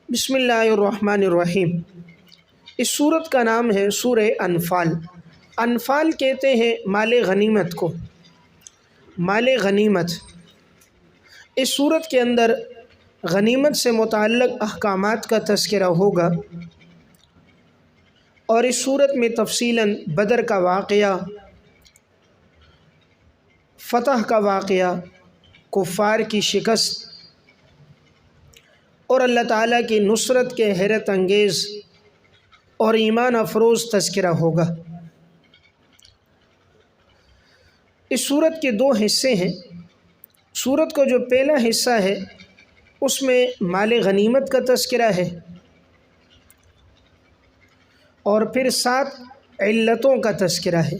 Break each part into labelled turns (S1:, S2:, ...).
S1: بسم اللہ الرحمن الرحیم۔ اس سورت کا نام ہے سورہ انفال۔ انفال کہتے ہیں مال غنیمت کو، مال غنیمت۔ اس سورت کے اندر غنیمت سے متعلق احکامات کا تذکرہ ہوگا، اور اس سورت میں تفصیلاً بدر کا واقعہ، فتح کا واقعہ، کفار کی شکست اور اللہ تعالیٰ کی نصرت کے حیرت انگیز اور ایمان افروز تذکرہ ہوگا۔ اس سورت کے دو حصے ہیں۔ سورت کا جو پہلا حصہ ہے اس میں مال غنیمت کا تذکرہ ہے، اور پھر 7 علتوں کا تذکرہ ہے،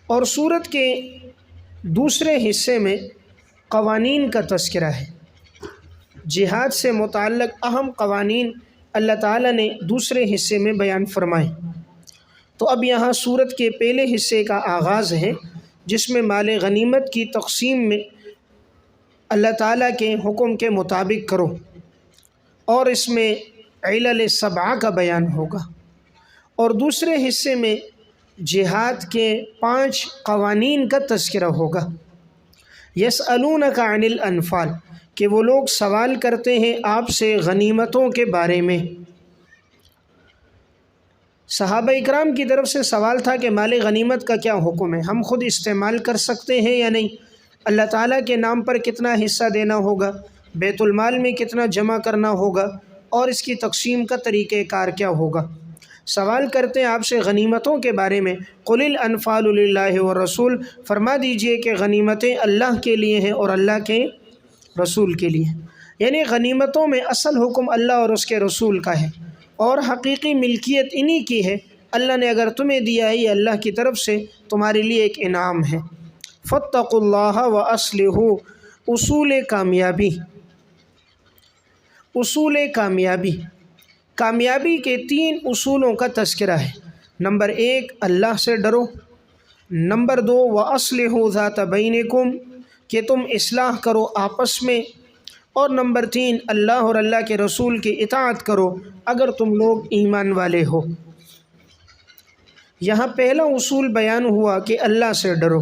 S1: اور سورت کے دوسرے حصے میں قوانین کا تذکرہ ہے۔ جہاد سے متعلق اہم قوانین اللہ تعالیٰ نے دوسرے حصے میں بیان فرمائے۔ تو اب یہاں سورت کے پہلے حصے کا آغاز ہے، جس میں مال غنیمت کی تقسیم میں اللہ تعالیٰ کے حکم کے مطابق کرو، اور اس میں علل 7 کا بیان ہوگا، اور دوسرے حصے میں جہاد کے 5 قوانین کا تذکرہ ہوگا۔ یسألونک عن الانفال، کہ وہ لوگ سوال کرتے ہیں آپ سے غنیمتوں کے بارے میں۔ صحابہ اکرام کی طرف سے سوال تھا کہ مال غنیمت کا کیا حکم ہے، ہم خود استعمال کر سکتے ہیں یا نہیں، اللہ تعالیٰ کے نام پر کتنا حصہ دینا ہوگا، بیت المال میں کتنا جمع کرنا ہوگا، اور اس کی تقسیم کا طریقہ کار کیا ہوگا۔ سوال کرتے ہیں آپ سے غنیمتوں کے بارے میں۔ قل الانفال للہ والرسول، فرما دیجئے کہ غنیمتیں اللہ کے لیے ہیں اور اللہ کے رسول کے لیے، یعنی غنیمتوں میں اصل حکم اللہ اور اس کے رسول کا ہے، اور حقیقی ملکیت انہی کی ہے۔ اللہ نے اگر تمہیں دیا ہے، یہ اللہ کی طرف سے تمہارے لیے ایک انعام ہے۔ فاتقوا اللہ واصلحوا، اصول کامیابی، اصول کامیابی، کامیابی کے 3 اصولوں کا تذکرہ ہے۔ نمبر 1 اللہ سے ڈرو، نمبر 2 واصلحوا ذات بینکم، کہ تم اصلاح کرو آپس میں، اور نمبر 3 اللہ اور اللہ کے رسول کی اطاعت کرو اگر تم لوگ ایمان والے ہو۔ یہاں پہلا اصول بیان ہوا کہ اللہ سے ڈرو،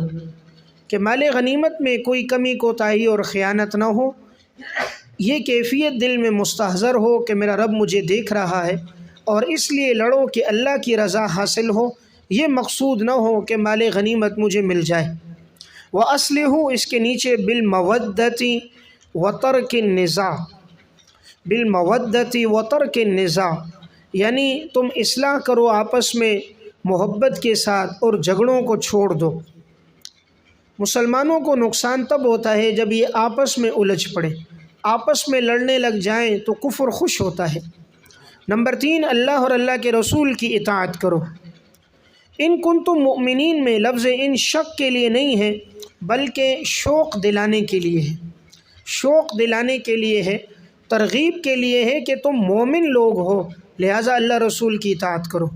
S1: کہ مال غنیمت میں کوئی کمی کوتاہی اور خیانت نہ ہو، یہ کیفیت دل میں مستحضر ہو کہ میرا رب مجھے دیکھ رہا ہے، اور اس لیے لڑو کہ اللہ کی رضا حاصل ہو، یہ مقصود نہ ہو کہ مال غنیمت مجھے مل جائے۔ وَأَصْلِحُوا، اس کے نیچے بِالْمَوَدَّةِ وَتَرْكِ النِّزَاعِ، بِالْمَوَدَّةِ وَتَرْكِ النِّزَاعِ، یعنی تم اصلاح کرو آپس میں محبت کے ساتھ اور جھگڑوں کو چھوڑ دو۔ مسلمانوں کو نقصان تب ہوتا ہے جب یہ آپس میں الجھ پڑے، آپس میں لڑنے لگ جائیں تو کفر خوش ہوتا ہے۔ نمبر 3 اللہ اور اللہ کے رسول کی اطاعت کرو۔ ان کنتم مؤمنین میں لفظ ان شک کے لیے نہیں ہے، بلکہ شوق دلانے کے لیے ہے، شوق دلانے کے لیے ہے، ترغیب کے لیے ہے کہ تم مومن لوگ ہو، لہٰذا اللہ رسول کی اطاعت کرو۔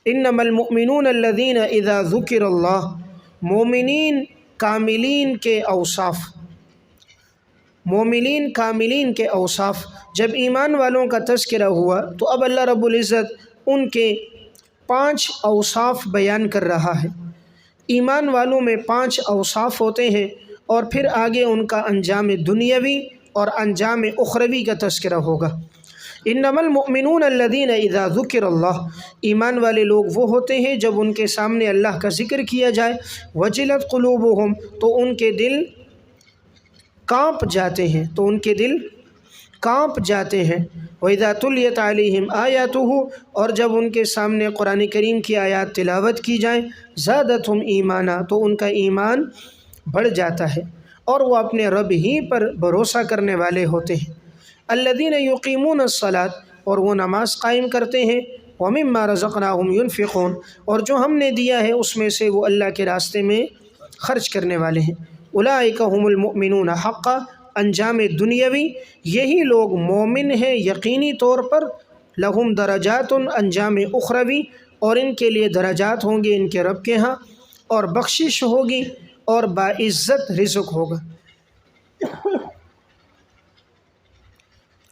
S1: انما المؤمنون الذین اذا ذکر اللہ، مومنین کاملین کے اوصاف، مومنین کاملین کے اوصاف، جب ایمان والوں کا تذکرہ ہوا تو اب اللہ رب العزت ان کے 5 اوصاف بیان کر رہا ہے۔ ایمان والوں میں 5 اوصاف ہوتے ہیں، اور پھر آگے ان کا انجام دنیاوی اور انجام اخروی کا تذکرہ ہوگا۔ انما المؤمنون الذین اذا ذکر اللہ، ایمان والے لوگ وہ ہوتے ہیں جب ان کے سامنے اللہ کا ذکر کیا جائے، وجلت قلوبہم، تو ان کے دل کانپ جاتے ہیں، تو ان کے دل کانپ جاتے ہیں۔ وَإِذَا تُلِيَتْ عَلَيْهِمْ آيَاتُهُ، اور جب ان کے سامنے قرآن کریم کی آیات تلاوت کی جائیں، زَادَتْهُمْ ایمانا، تو ان کا ایمان بڑھ جاتا ہے، اور وہ اپنے رب ہی پر بھروسہ کرنے والے ہوتے ہیں۔ الَّذِينَ يُقِيمُونَ الصَّلَاةَ، اور وہ نماز قائم کرتے ہیں، وَمِمَّا رَزَقْنَاهُمْ يُنْفِقُونَ، اور جو ہم نے دیا ہے اس میں سے وہ اللہ کے راستے میں خرچ کرنے والے ہیں۔ أُولَٰئِكَ هُمُ الْمُؤْمِنُونَ حَقًّا، انجام دنیاوی، یہی لوگ مومن ہیں یقینی طور پر۔ لہم درجات، انجام اخروی، اور ان کے لیے درجات ہوں گے ان کے رب کے ہاں، اور بخشش ہوگی، اور باعزت رزق ہوگا۔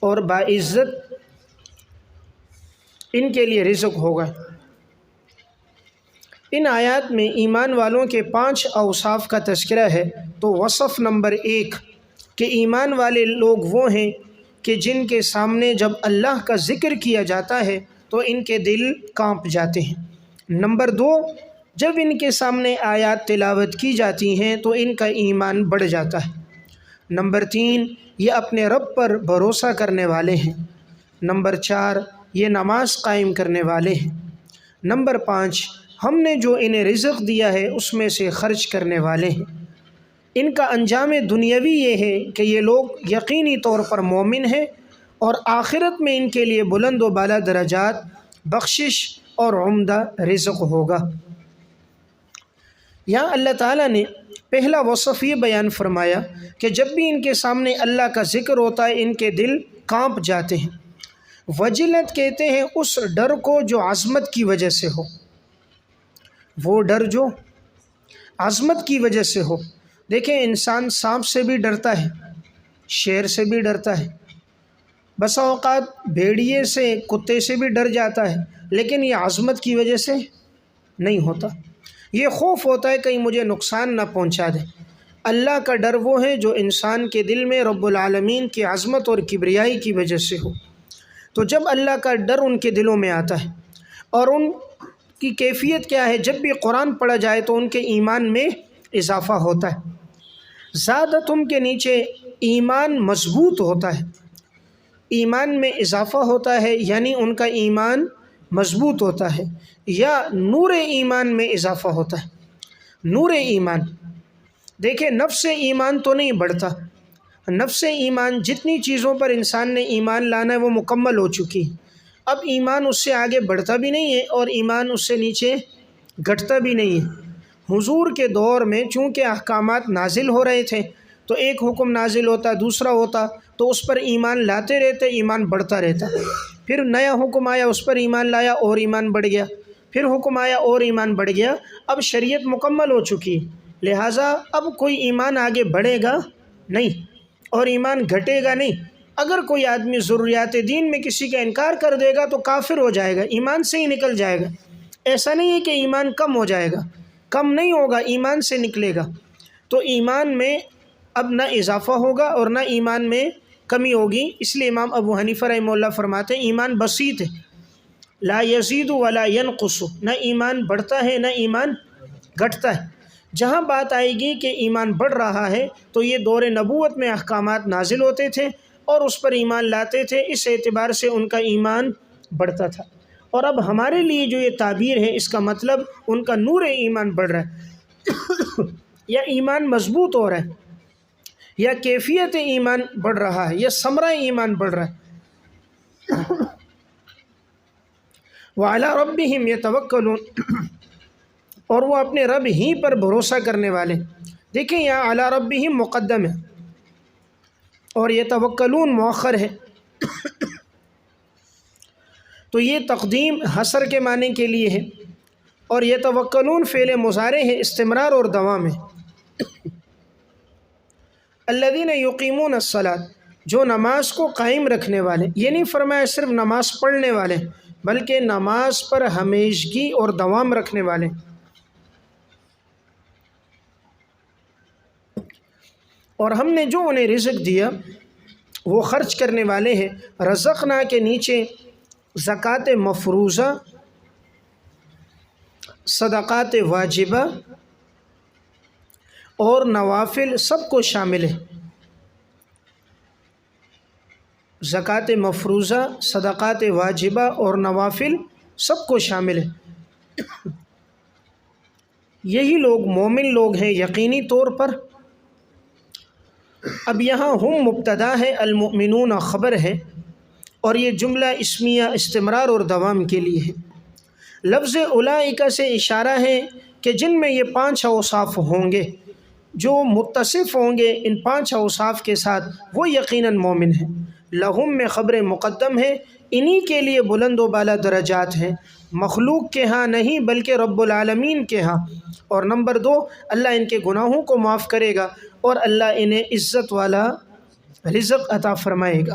S1: اور باعزت ان کے لیے رزق ہوگا۔ ان آیات میں ایمان والوں کے 5 اوصاف کا تذکرہ ہے۔ تو وصف نمبر 1 کہ ایمان والے لوگ وہ ہیں کہ جن کے سامنے جب اللہ کا ذکر کیا جاتا ہے تو ان کے دل کانپ جاتے ہیں۔ نمبر 2 جب ان کے سامنے آیات تلاوت کی جاتی ہیں تو ان کا ایمان بڑھ جاتا ہے۔ نمبر 3 یہ اپنے رب پر بھروسہ کرنے والے ہیں۔ نمبر 4 یہ نماز قائم کرنے والے ہیں۔ نمبر 5 ہم نے جو انہیں رزق دیا ہے اس میں سے خرچ کرنے والے ہیں۔ ان کا انجام دنیاوی یہ ہے کہ یہ لوگ یقینی طور پر مومن ہیں اور آخرت میں ان کے لیے بلند و بالا درجات، بخشش اور عمدہ رزق ہوگا۔ یہاں اللہ تعالیٰ نے پہلا وصف یہ بیان فرمایا کہ جب بھی ان کے سامنے اللہ کا ذکر ہوتا ہے ان کے دل کانپ جاتے ہیں۔ وجلت کہتے ہیں اس ڈر کو جو عظمت کی وجہ سے ہو، وہ ڈر جو عظمت کی وجہ سے ہو۔ دیکھیں انسان سانپ سے بھی ڈرتا ہے، شیر سے بھی ڈرتا ہے، بسا اوقات بھیڑیے سے، کتے سے بھی ڈر جاتا ہے، لیکن یہ عظمت کی وجہ سے نہیں ہوتا۔ یہ خوف ہوتا ہے کہیں مجھے نقصان نہ پہنچا دے۔ اللہ کا ڈر وہ ہے جو انسان کے دل میں رب العالمین کی عظمت اور کبریائی کی وجہ سے ہو۔ تو جب اللہ کا ڈر ان کے دلوں میں آتا ہے، اور ان کی کیفیت کیا ہے، جب بھی قرآن پڑھا جائے تو ان کے ایمان میں اضافہ ہوتا ہے۔ زیادتم کے نیچے ایمان مضبوط ہوتا ہے، ایمان میں اضافہ ہوتا ہے یعنی ان کا ایمان مضبوط ہوتا ہے، یا نور ایمان میں اضافہ ہوتا ہے۔ نور ایمان، دیکھیں نفس ایمان تو نہیں بڑھتا، نفس ایمان جتنی چیزوں پر انسان نے ایمان لانا ہے وہ مکمل ہو چکی ہے، اب ایمان اس سے آگے بڑھتا بھی نہیں ہے اور ایمان اس سے نیچے گھٹتا بھی نہیں ہے۔ حضور کے دور میں چونکہ احکامات نازل ہو رہے تھے تو ایک حکم نازل ہوتا دوسرا ہوتا تو اس پر ایمان لاتے رہتے، ایمان بڑھتا رہتا۔ پھر نیا حکم آیا، اس پر ایمان لایا اور ایمان بڑھ گیا، پھر حکم آیا اور ایمان بڑھ گیا۔ اب شریعت مکمل ہو چکی ہے، لہٰذا اب کوئی ایمان آگے بڑھے گا نہیں اور ایمان گھٹے گا نہیں۔ اگر کوئی آدمی ضروریات دین میں کسی کا انکار کر دے گا تو کافر ہو جائے گا، ایمان سے ہی نکل جائے گا۔ ایسا نہیں ہے کہ ایمان کم ہو جائے گا، کم نہیں ہوگا، ایمان سے نکلے گا۔ تو ایمان میں اب نہ اضافہ ہوگا اور نہ ایمان میں کمی ہوگی۔ اس لیے امام ابو حنیفہ رحمہ اللہ فرماتے ہیں ایمان بسیط ہے، لا یزید ولا ینقص، نہ ایمان بڑھتا ہے نہ ایمان گھٹتا ہے۔ جہاں بات آئے گی کہ ایمان بڑھ رہا ہے تو یہ دور نبوت میں احکامات نازل ہوتے تھے اور اس پر ایمان لاتے تھے، اس اعتبار سے ان کا ایمان بڑھتا تھا۔ اور اب ہمارے لیے جو یہ تعبیر ہے اس کا مطلب ان کا نور ایمان بڑھ رہا ہے یا ایمان مضبوط ہو رہا ہے یا کیفیت ایمان بڑھ رہا ہے یا ثمرہ ایمان بڑھ رہا ہے۔ وَعَلَىٰ رَبِّهِمْ يَتَوَكَّلُونَ، اور وہ اپنے رب ہی پر بھروسہ کرنے والے۔ دیکھیں یہاں عَلَىٰ رَبِّهِمْ مقدم ہے اور يَتَوَكَّلُونَ مؤخر ہے، تو یہ تقدیم حصر کے معنی کے لیے ہے اور يَتَوَكَّلُونَ فعل مضارع ہے، استمرار اور دوام ہے۔ الذین یقیمون الصلاۃ، جو نماز کو قائم رکھنے والے، یہ نہیں فرمایا صرف نماز پڑھنے والے بلکہ نماز پر ہمیشگی اور دوام رکھنے والے۔ اور ہم نے جو انہیں رزق دیا وہ خرچ کرنے والے ہیں۔ رزقنا کے نیچے زکوٰۃ مفروضہ، صدقات واجبہ اور نوافل سب کو شامل ہے۔ زکوٰۃ مفروضہ، صدقات واجبہ اور نوافل سب کو شامل ہے۔ یہی لوگ مومن لوگ ہیں یقینی طور پر۔ اب یہاں ہم مبتدا ہے، المؤمنون خبر ہے، اور یہ جملہ اسمیہ استمرار اور دوام کے لیے ہے۔ لفظ اولئک سے اشارہ ہے کہ جن میں یہ 5 اوصاف ہوں گے، جو متصف ہوں گے ان 5 اوصاف کے ساتھ، وہ یقیناً مومن ہیں۔ لہم میں خبر مقدم ہے، انہی کے لیے بلند و بالا درجات ہیں، مخلوق کے ہاں نہیں بلکہ رب العالمین کے ہاں۔ اور نمبر 2، اللہ ان کے گناہوں کو معاف کرے گا اور اللہ انہیں عزت والا رزق عطا فرمائے گا۔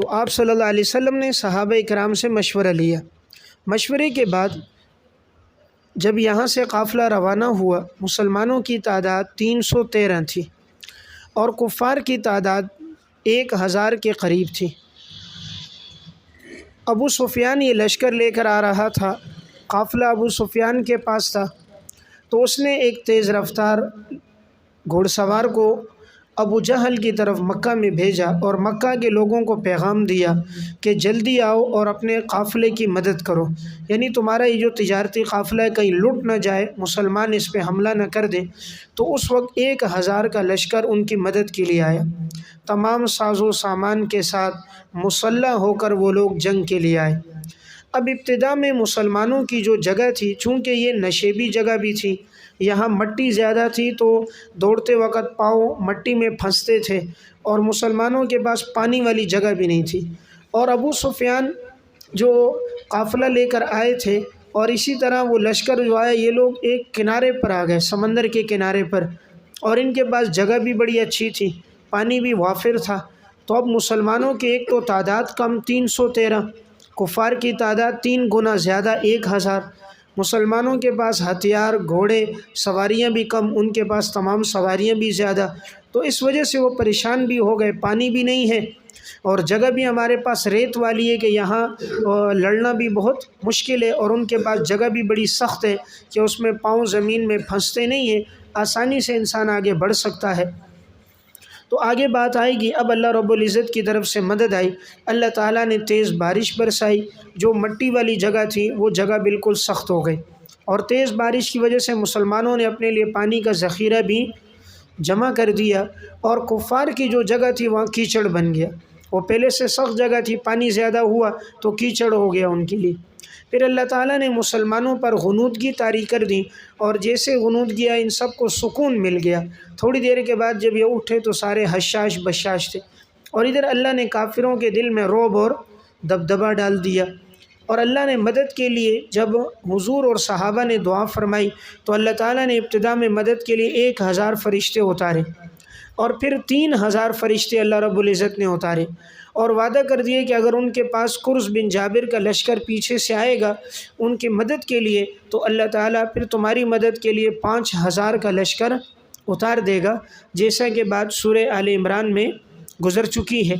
S1: تو آپ صلی اللہ علیہ وسلم نے صحابہ اکرام سے مشورہ لیا۔ مشورے کے بعد جب یہاں سے قافلہ روانہ ہوا، مسلمانوں کی تعداد 313 تھی اور کفار کی تعداد 1000 کے قریب تھی۔ ابو سفیان یہ لشکر لے کر آ رہا تھا، قافلہ ابو سفیان کے پاس تھا، تو اس نے ایک تیز رفتار گھوڑ سوار کو ابو جہل کی طرف مکہ میں بھیجا اور مکہ کے لوگوں کو پیغام دیا کہ جلدی آؤ اور اپنے قافلے کی مدد کرو، یعنی تمہارا یہ جو تجارتی قافلہ ہے کہیں لٹ نہ جائے، مسلمان اس پہ حملہ نہ کر دیں۔ تو اس وقت 1000 کا لشکر ان کی مدد کے لیے آیا، تمام ساز و سامان کے ساتھ مسلح ہو کر وہ لوگ جنگ کے لیے آئے۔ اب ابتدا میں مسلمانوں کی جو جگہ تھی، چونکہ یہ نشیبی جگہ بھی تھی، یہاں مٹی زیادہ تھی تو دوڑتے وقت پاؤں مٹی میں پھنستے تھے، اور مسلمانوں کے پاس پانی والی جگہ بھی نہیں تھی، اور ابو سفیان جو قافلہ لے کر آئے تھے اور اسی طرح وہ لشکر جو آیا، یہ لوگ ایک کنارے پر آ گئے، سمندر کے کنارے پر، اور ان کے پاس جگہ بھی بڑی اچھی تھی، پانی بھی وافر تھا۔ تو اب مسلمانوں کی ایک تو تعداد کم 313، کفار کی تعداد 3 گنا زیادہ 1000، مسلمانوں کے پاس ہتھیار گھوڑے سواریاں بھی کم، ان کے پاس تمام سواریاں بھی زیادہ، تو اس وجہ سے وہ پریشان بھی ہو گئے، پانی بھی نہیں ہے اور جگہ بھی ہمارے پاس ریت والی ہے کہ یہاں لڑنا بھی بہت مشکل ہے، اور ان کے پاس جگہ بھی بڑی سخت ہے کہ اس میں پاؤں زمین میں پھنستے نہیں ہیں، آسانی سے انسان آگے بڑھ سکتا ہے۔ تو آگے بات آئے گی، اب اللہ رب العزت کی طرف سے مدد آئی، اللہ تعالیٰ نے تیز بارش برسائی، جو مٹی والی جگہ تھی وہ جگہ بالکل سخت ہو گئی، اور تیز بارش کی وجہ سے مسلمانوں نے اپنے لیے پانی کا ذخیرہ بھی جمع کر دیا، اور کفار کی جو جگہ تھی وہاں کیچڑ بن گیا، وہ پہلے سے سخت جگہ تھی، پانی زیادہ ہوا تو کیچڑ ہو گیا ان کے لیے۔ پھر اللہ تعالیٰ نے مسلمانوں پر غنودگی طاری کر دی، اور جیسے غنودگی آئی ان سب کو سکون مل گیا، تھوڑی دیر کے بعد جب یہ اٹھے تو سارے حشاش بشاش تھے، اور ادھر اللہ نے کافروں کے دل میں رعب اور دبدبہ ڈال دیا، اور اللہ نے مدد کے لیے جب حضور اور صحابہ نے دعا فرمائی تو اللہ تعالیٰ نے ابتدا میں مدد کے لیے 1000 فرشتے اتارے، اور پھر 3000 فرشتے اللہ رب العزت نے اتارے، اور وعدہ کر دیے کہ اگر ان کے پاس کرز بن جابر کا لشکر پیچھے سے آئے گا ان کی مدد کے لیے تو اللہ تعالیٰ پھر تمہاری مدد کے لیے 5000 کا لشکر اتار دے گا، جیسا کہ بات سورہ آل عمران میں گزر چکی ہے۔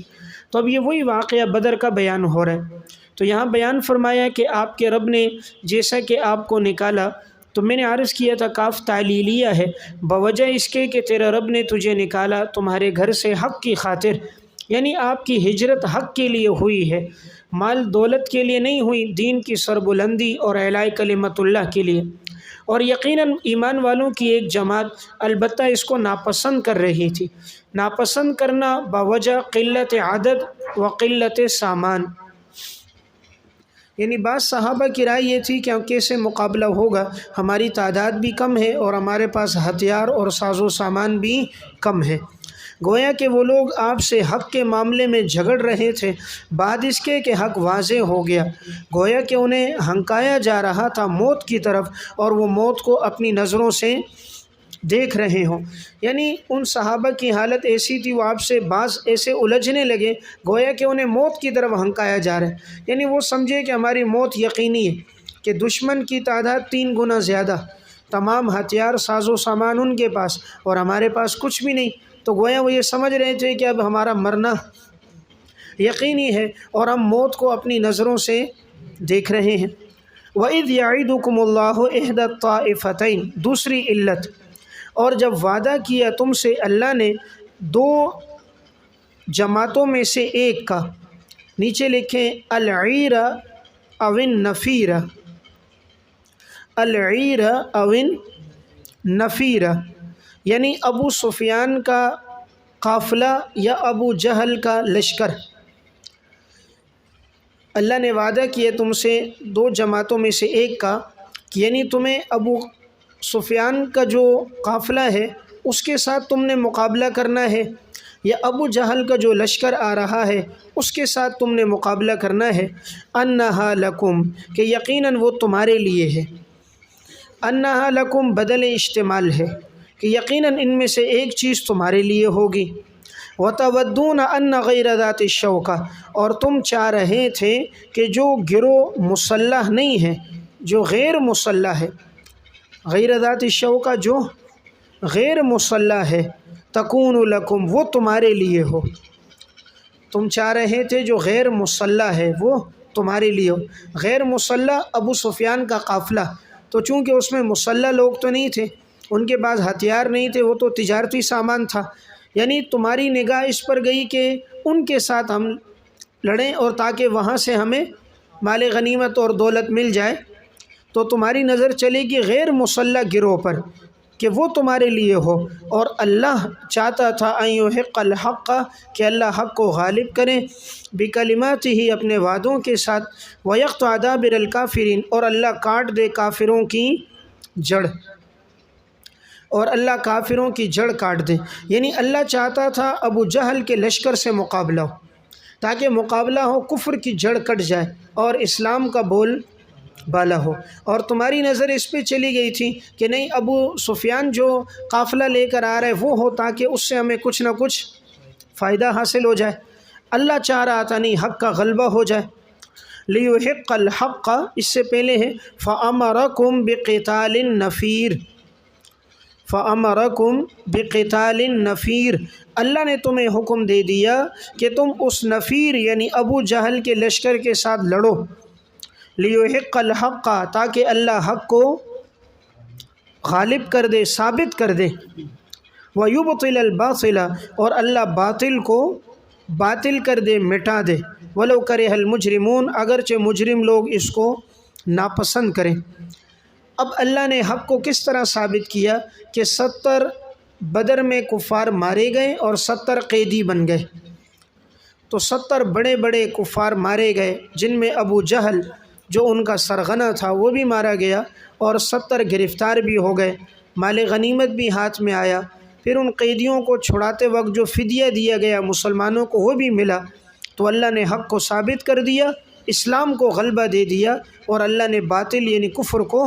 S1: تو اب یہ وہی واقعہ بدر کا بیان ہو رہا ہے، تو یہاں بیان فرمایا کہ آپ کے رب نے جیسا کہ آپ کو نکالا، تو میں نے عرض کیا تھا کاف تعلیلیہ ہے، بوجہ اس کے کہ تیرا رب نے تجھے نکالا تمہارے گھر سے حق کی خاطر، یعنی آپ کی ہجرت حق کے لیے ہوئی ہے، مال دولت کے لیے نہیں ہوئی، دین کی سربلندی اور اعلاء کلمت اللہ کے لیے۔ اور یقیناً ایمان والوں کی ایک جماعت البتہ اس کو ناپسند کر رہی تھی، ناپسند کرنا بوجہ قلت عدد و قلت سامان، یعنی بعض صحابہ کی رائے یہ تھی کہ کیسے مقابلہ ہوگا، ہماری تعداد بھی کم ہے اور ہمارے پاس ہتھیار اور ساز و سامان بھی کم ہے۔ گویا کہ وہ لوگ آپ سے حق کے معاملے میں جھگڑ رہے تھے، بعد اس کے کہ حق واضح ہو گیا، گویا کہ انہیں ہنکایا جا رہا تھا موت کی طرف، اور وہ موت کو اپنی نظروں سے دیکھ رہے ہوں، یعنی ان صحابہ کی حالت ایسی تھی، وہ آپ سے بعض ایسے الجھنے لگے گویا کہ انہیں موت کی طرف ہنکایا جا رہا ہے، یعنی وہ سمجھے کہ ہماری موت یقینی ہے، کہ دشمن کی تعداد 3 گنا زیادہ، تمام ہتھیار ساز و سامان ان کے پاس اور ہمارے پاس کچھ بھی نہیں، تو گویا وہ یہ سمجھ رہے تھے کہ اب ہمارا مرنا یقینی ہے اور ہم موت کو اپنی نظروں سے دیکھ رہے ہیں۔ وَإِذْ يَعِدُكُمُ اللَّهُ إِحْدَى الطَّائِفَتَيْنِ، دوسری علت، اور جب وعدہ کیا تم سے اللہ نے 2 جماعتوں میں سے ایک کا، نیچے لکھیں العیر او النفیر، العیر او النفیر، یعنی ابو سفیان کا قافلہ یا ابو جہل کا لشکر۔ اللہ نے وعدہ کیا تم سے 2 جماعتوں میں سے ایک کا، یعنی تمہیں ابو سفیان کا جو قافلہ ہے اس کے ساتھ تم نے مقابلہ کرنا ہے، یا ابو جہل کا جو لشکر آ رہا ہے اس کے ساتھ تم نے مقابلہ کرنا ہے۔ انہا لکم، کہ یقیناً وہ تمہارے لیے ہے، انہا لکم بدل اشتمال ہے کہ یقیناً ان میں سے ایک چیز تمہارے لیے ہوگی۔ وَتَوَدُّونَ أَنَّ غَيْرَ ذَاتِ الشَّوْكَةِ، اور تم چاہ رہے تھے کہ جو گروہ مسلح نہیں ہے، جو غیر مسلح ہے، غیر ذات الشوکہ جو غیر مسلح ہے، تکون لکم وہ تمہارے لیے ہو. تم چاہ رہے تھے جو غیر مسلح ہے وہ تمہارے لیے ہو. غیر مسلح ابو سفیان کا قافلہ، تو چونکہ اس میں مسلح لوگ تو نہیں تھے، ان کے پاس ہتھیار نہیں تھے، وہ تو تجارتی سامان تھا، یعنی تمہاری نگاہ اس پر گئی کہ ان کے ساتھ ہم لڑیں اور تاکہ وہاں سے ہمیں مال غنیمت اور دولت مل جائے، تو تمہاری نظر چلے گی غیر مسلح گروہ پر کہ وہ تمہارے لیے ہو. اور اللہ چاہتا تھا ان یحق الحق کہ اللہ حق کو غالب کرے، بکلماتہ اپنے وعدوں کے ساتھ، ویقطع دابر الکافرین اور اللہ کاٹ دے کافروں کی جڑ، اور اللہ کافروں کی جڑ کاٹ دے. یعنی اللہ چاہتا تھا ابو جہل کے لشکر سے مقابلہ ہو، تاکہ مقابلہ ہو، کفر کی جڑ کٹ جائے اور اسلام کا بول بالا ہو. اور تمہاری نظر اس پہ چلی گئی تھی کہ نہیں ابو سفیان جو قافلہ لے کر آ رہا ہے وہ ہو، تاکہ اس سے ہمیں کچھ نہ کچھ فائدہ حاصل ہو جائے. اللہ چاہ رہا تھا نہیں حق کا غلبہ ہو جائے. لیحق الحق اس سے پہلے ہے فامرکم بقتال نفیر، فامرکم بقتال نفیر، اللہ نے تمہیں حکم دے دیا کہ تم اس نفیر یعنی ابو جہل کے لشکر کے ساتھ لڑو. لیحق الحق تاکہ اللہ حق کو غالب کر دے، ثابت کر دے. ویبطل الباطل اور اللہ باطل کو باطل کر دے، مٹا دے. ولو کرہ المجرمون اگرچہ مجرم لوگ اس کو ناپسند کریں. اب اللہ نے حق کو کس طرح ثابت کیا کہ 70 بدر میں کفار مارے گئے اور 70 قیدی بن گئے. تو 70 بڑے بڑے کفار مارے گئے، جن میں ابو جہل جو ان کا سرغنہ تھا وہ بھی مارا گیا، اور 70 گرفتار بھی ہو گئے، مال غنیمت بھی ہاتھ میں آیا. پھر ان قیدیوں کو چھڑاتے وقت جو فدیہ دیا گیا مسلمانوں کو وہ بھی ملا. تو اللہ نے حق کو ثابت کر دیا، اسلام کو غلبہ دے دیا، اور اللہ نے باطل یعنی کفر کو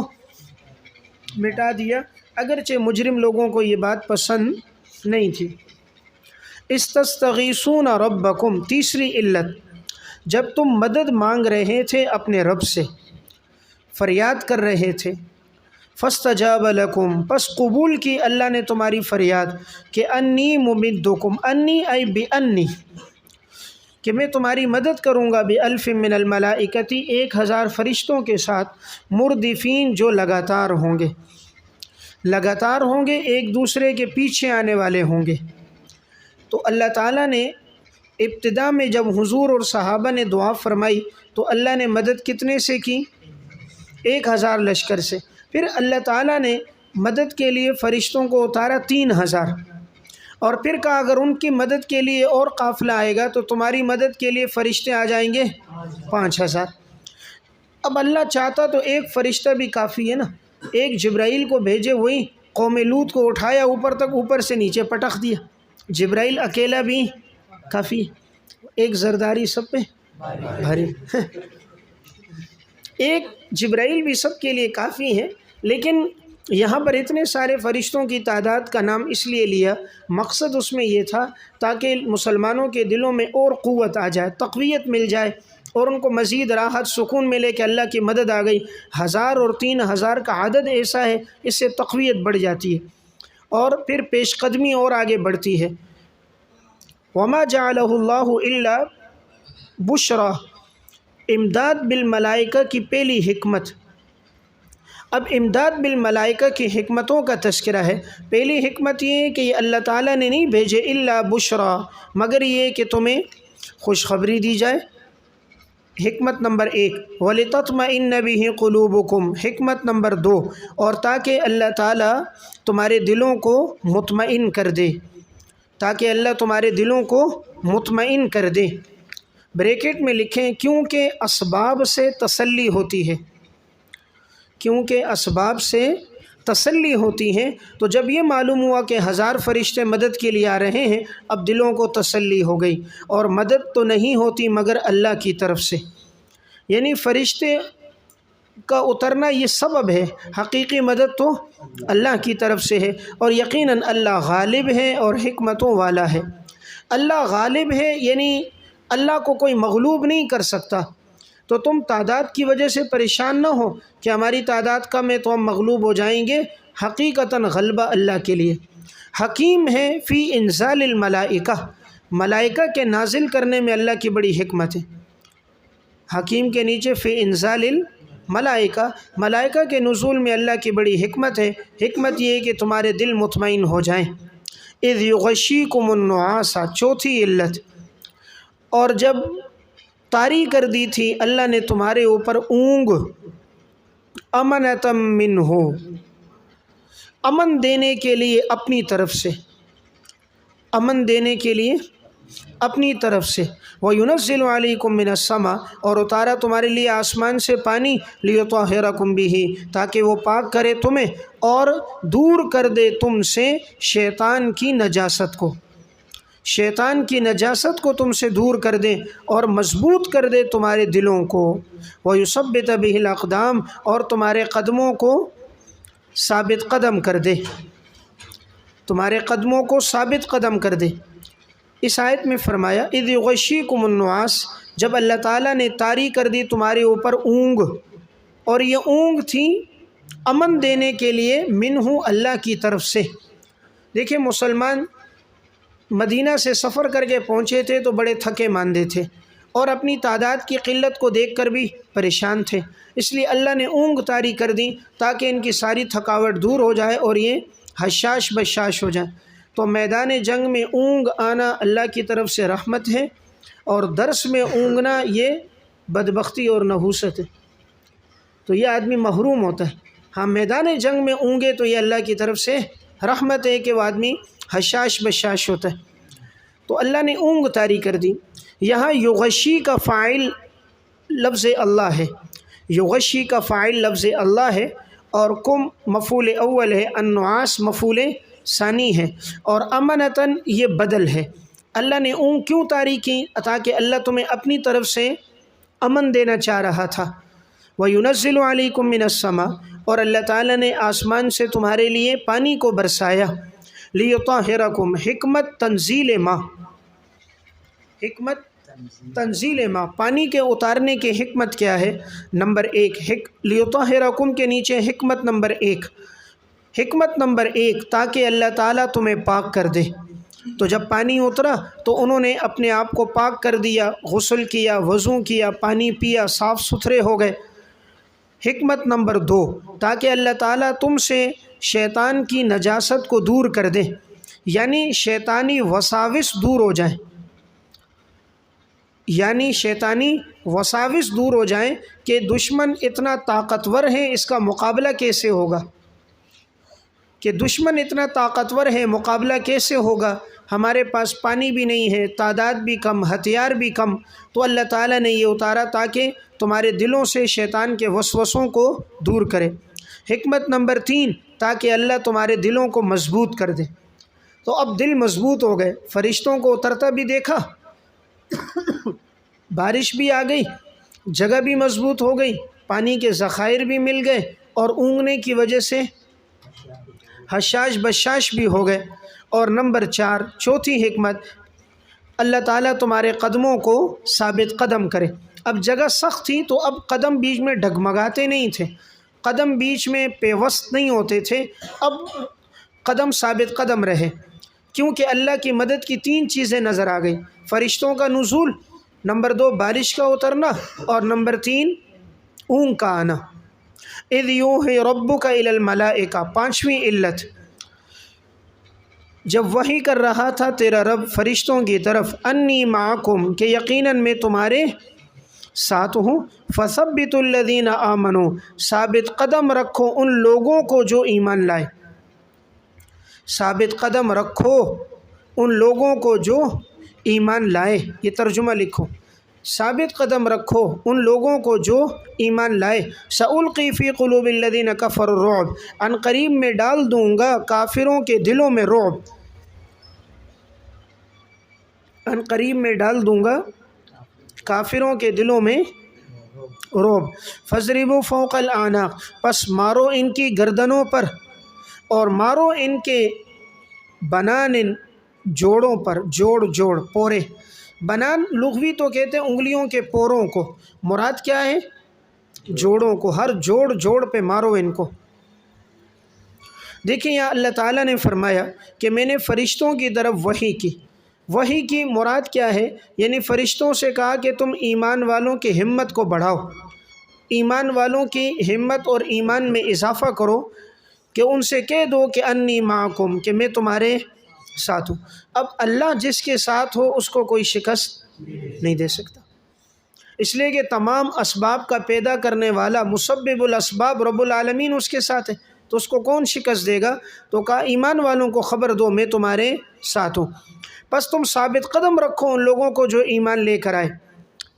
S1: مٹا دیا، اگرچہ مجرم لوگوں کو یہ بات پسند نہیں تھی. استستغیثون ربکم تیسری علت، جب تم مدد مانگ رہے تھے اپنے رب سے، فریاد کر رہے تھے، فاستجاب لکم پس قبول کی اللہ نے تمہاری فریاد کہ انی ممدکم، انی ای بانی کہ میں تمہاری مدد کروں گا، بألف من الملائکتی 1000 فرشتوں کے ساتھ، مردفین جو لگاتار ہوں گے، لگاتار ہوں گے، ایک دوسرے کے پیچھے آنے والے ہوں گے. تو اللہ تعالیٰ نے ابتدا میں جب حضور اور صحابہ نے دعا فرمائی تو اللہ نے مدد کتنے سے کی؟ 1000 لشکر سے. پھر اللہ تعالیٰ نے مدد کے لیے فرشتوں کو اتارا 3000، اور پھر کہا اگر ان کی مدد کے لیے اور قافلہ آئے گا تو تمہاری مدد کے لیے فرشتے آ جائیں گے 5000. اب اللہ چاہتا تو ایک فرشتہ بھی کافی ہے نا، ایک جبرائیل کو بھیجے، وہی قوم لوط کو اٹھایا اوپر تک، اوپر سے نیچے پٹخ دیا. جبرائیل اکیلا بھی کافی، ایک زرداری سب پہ بھاری ایک جبرائیل بھی سب کے لیے کافی ہے. لیکن یہاں پر اتنے سارے فرشتوں کی تعداد کا نام اس لیے لیا، مقصد اس میں یہ تھا تاکہ مسلمانوں کے دلوں میں اور قوت آ جائے، تقویت مل جائے، اور ان کو مزید راحت سکون ملے کہ اللہ کی مدد آ گئی. 1000 اور 3000 کا عدد ایسا ہے، اس سے تقویت بڑھ جاتی ہے اور پھر پیش قدمی اور آگے بڑھتی ہے. وما جعلہ اللہ الا بشرا، امداد بالملائکہ کی پہلی حکمت. اب امداد بالملائکہ کی حکمتوں کا تذکرہ ہے. پہلی حکمت یہ ہے کہ یہ اللہ تعالیٰ نے نہیں بھیجے الا بشرا، مگر یہ کہ تمہیں خوشخبری دی جائے. حکمت نمبر 1 وَلِتَطْمَئِنَّ بِهِ قُلُوبُكُمْ. حکمت نمبر 2 اور تاکہ اللہ تعالیٰ تمہارے دلوں کو مطمئن کر دے، تاکہ اللہ تمہارے دلوں کو مطمئن کر دے. بریکٹ میں لکھیں کیونکہ اسباب سے تسلی ہوتی ہے، کیونکہ اسباب سے تسلی ہوتی ہے. تو جب یہ معلوم ہوا کہ 1000 فرشتے مدد کے لیے آ رہے ہیں، اب دلوں کو تسلی ہو گئی. اور مدد تو نہیں ہوتی مگر اللہ کی طرف سے، یعنی فرشتے کا اترنا یہ سبب ہے، حقیقی مدد تو اللہ کی طرف سے ہے. اور یقیناً اللہ غالب ہے اور حکمتوں والا ہے. اللہ غالب ہے، یعنی اللہ کو کوئی مغلوب نہیں کر سکتا، تو تم تعداد کی وجہ سے پریشان نہ ہو کہ ہماری تعداد کم ہے تو ہم مغلوب ہو جائیں گے۔ حقیقتاً غلبہ اللہ کے لیے۔ حکیم ہے فی انزال الملائکہ، ملائکہ کے نازل کرنے میں اللہ کی بڑی حکمت ہے۔ حکیم کے نیچے فی انزال الملائکہ، ملائکہ کے نزول میں اللہ کی بڑی حکمت ہے۔ حکمت یہ ہے کہ تمہارے دل مطمئن ہو جائیں۔ اذ یغشیکم النعاس، چوتھی علت، اور جب طاری کر دی تھی اللہ نے تمہارے اوپر اونگ، امنۃ منہ، امن دینے کے لیے اپنی طرف سے، امن دینے کے لیے اپنی طرف سے۔ وَيُنَزِّلُ عَلَيْكُم مِّنَ السَّمَاءِ، اور اتارا تمہارے لیے آسمان سے پانی، لِيُطَهِّرَكُم بِهِ، تاکہ وہ پاک کرے تمہیں اور دور کر دے تم سے شیطان کی نجاست کو، شیطان کی نجاست کو تم سے دور کر دے اور مضبوط کر دے تمہارے دلوں کو۔ وَيُثَبِّتَ بِهِ الْأَقْدَامَ، اور تمہارے قدموں کو ثابت قدم کر دے، تمہارے قدموں کو ثابت قدم کر دے۔ اس آیت میں فرمایا اذ یغشیکم النعاس، جب اللہ تعالیٰ نے طاری کر دی تمہارے اوپر اونگ، اور یہ اونگ تھی امن دینے کے لیے، منہ، اللہ کی طرف سے۔ دیکھیں مسلمان مدینہ سے سفر کر کے پہنچے تھے تو بڑے تھکے ماندے تھے اور اپنی تعداد کی قلت کو دیکھ کر بھی پریشان تھے، اس لیے اللہ نے اونگ طاری کر دی تاکہ ان کی ساری تھکاوٹ دور ہو جائے اور یہ حشاش بشاش ہو جائیں۔ تو میدان جنگ میں اونگ آنا اللہ کی طرف سے رحمت ہے، اور درس میں اونگنا یہ بدبختی اور نحوست ہے، تو یہ آدمی محروم ہوتا ہے۔ ہاں میدان جنگ میں اونگے تو یہ اللہ کی طرف سے رحمت ہے کہ وہ آدمی حشاش بشاش ہوتا ہے۔ تو اللہ نے اونگ طاری کر دی۔ یہاں یغشی کا فاعل لفظ اللہ ہے، یغشی کا فاعل لفظ اللہ ہے، اور کم مفعول اول ہے، النعاس مفعول ثانی ہے، اور امنتاً یہ بدل ہے۔ اللہ نے اونگ کیوں طاری کی؟ تاکہ اللہ تمہیں اپنی طرف سے امن دینا چاہ رہا تھا۔ وَيُنَزِّلُ عَلَيْكُم مِّنَ السَّمَاءِ، اور اللہ تعالیٰ نے آسمان سے تمہارے لیے پانی کو برسایا۔ لِيُطَهِّرَكُم، حکمت تنزیل ماء، حکمت تنزیل ماء، پانی کے اتارنے کی حکمت کیا ہے؟ نمبر ایک، لِيُطَهِّرَكُم کے نیچے حکمت نمبر ایک، حکمت نمبر ایک، تاکہ اللہ تعالیٰ تمہیں پاک کر دے۔ تو جب پانی اترا تو انہوں نے اپنے آپ کو پاک کر دیا، غسل کیا، وضو کیا، پانی پیا، صاف ستھرے ہو گئے۔ حکمت نمبر دو، تاکہ اللہ تعالیٰ تم سے شیطان کی نجاست کو دور کر دے، یعنی شیطانی وساوس دور ہو جائیں، یعنی شیطانی وساوس دور ہو جائیں کہ دشمن اتنا طاقتور ہے، اس کا مقابلہ کیسے ہوگا، کہ دشمن اتنا طاقتور ہے مقابلہ کیسے ہوگا، ہمارے پاس پانی بھی نہیں ہے، تعداد بھی کم، ہتھیار بھی کم۔ تو اللہ تعالیٰ نے یہ اتارا تاکہ تمہارے دلوں سے شیطان کے وسوسوں کو دور کرے۔ حکمت نمبر تین، تاکہ اللہ تمہارے دلوں کو مضبوط کر دے۔ تو اب دل مضبوط ہو گئے، فرشتوں کو اترتا بھی دیکھا، بارش بھی آ گئی، جگہ بھی مضبوط ہو گئی، پانی کے ذخائر بھی مل گئے، اور اونگنے کی وجہ سے حشاش بشاش بھی ہو گئے۔ اور نمبر چار، چوتھی حکمت، اللہ تعالیٰ تمہارے قدموں کو ثابت قدم کرے۔ اب جگہ سخت تھی تو اب قدم بیچ میں ڈگمگاتے نہیں تھے، قدم بیچ میں پیوست نہیں ہوتے تھے، اب قدم ثابت قدم رہے، کیونکہ اللہ کی مدد کی تین چیزیں نظر آ گئی: فرشتوں کا نزول، نمبر دو بارش کا اترنا، اور نمبر تین اونگ کا آنا۔ اذ یوحی ربک الی الملائکہ، پانچویں علت، جب وحی کر رہا تھا تیرا رب فرشتوں کی طرف، انی معکم، کہ یقیناً میں تمہارے ساتھ ہوں، فثبتوا الذین آمنوا، ثابت قدم رکھو ان لوگوں کو جو ایمان لائے، ثابت قدم رکھو ان لوگوں کو جو ایمان لائے، یہ ترجمہ لکھو، ثابت قدم رکھو ان لوگوں کو جو ایمان لائے۔ سألقی فی قلوب الذین کفروا الرعب، ان قریب میں ڈال دوں گا کافروں کے دلوں میں رعب، ان قریب میں ڈال دوں گا کافروں کے دلوں میں رعب۔ فضربوا فوق الاعناق، پس مارو ان کی گردنوں پر، اور مارو ان کے بنان جوڑوں پر، جوڑ پورے، بنان لغوی تو کہتے ہیں انگلیوں کے پوروں کو، مراد کیا ہے؟ جوڑوں کو، ہر جوڑ پہ مارو ان کو۔ دیکھیں یہاں اللہ تعالیٰ نے فرمایا کہ میں نے فرشتوں کی طرف وحی کی مراد کیا ہے؟ یعنی فرشتوں سے کہا کہ تم ایمان والوں کی ہمت کو بڑھاؤ، ایمان والوں کی ہمت اور ایمان میں اضافہ کرو، کہ ان سے کہہ دو کہ انی معکم، کہ میں تمہارے ساتھ ہوں۔ اب اللہ جس کے ساتھ ہو اس کو کوئی شکست نہیں دے سکتا، اس لیے کہ تمام اسباب کا پیدا کرنے والا مسبب الاسباب رب العالمین اس کے ساتھ ہے، تو اس کو کون شکست دے گا؟ تو کہا ایمان والوں کو خبر دو میں تمہارے ساتھ ہوں، پس تم ثابت قدم رکھو ان لوگوں کو جو ایمان لے کر آئے۔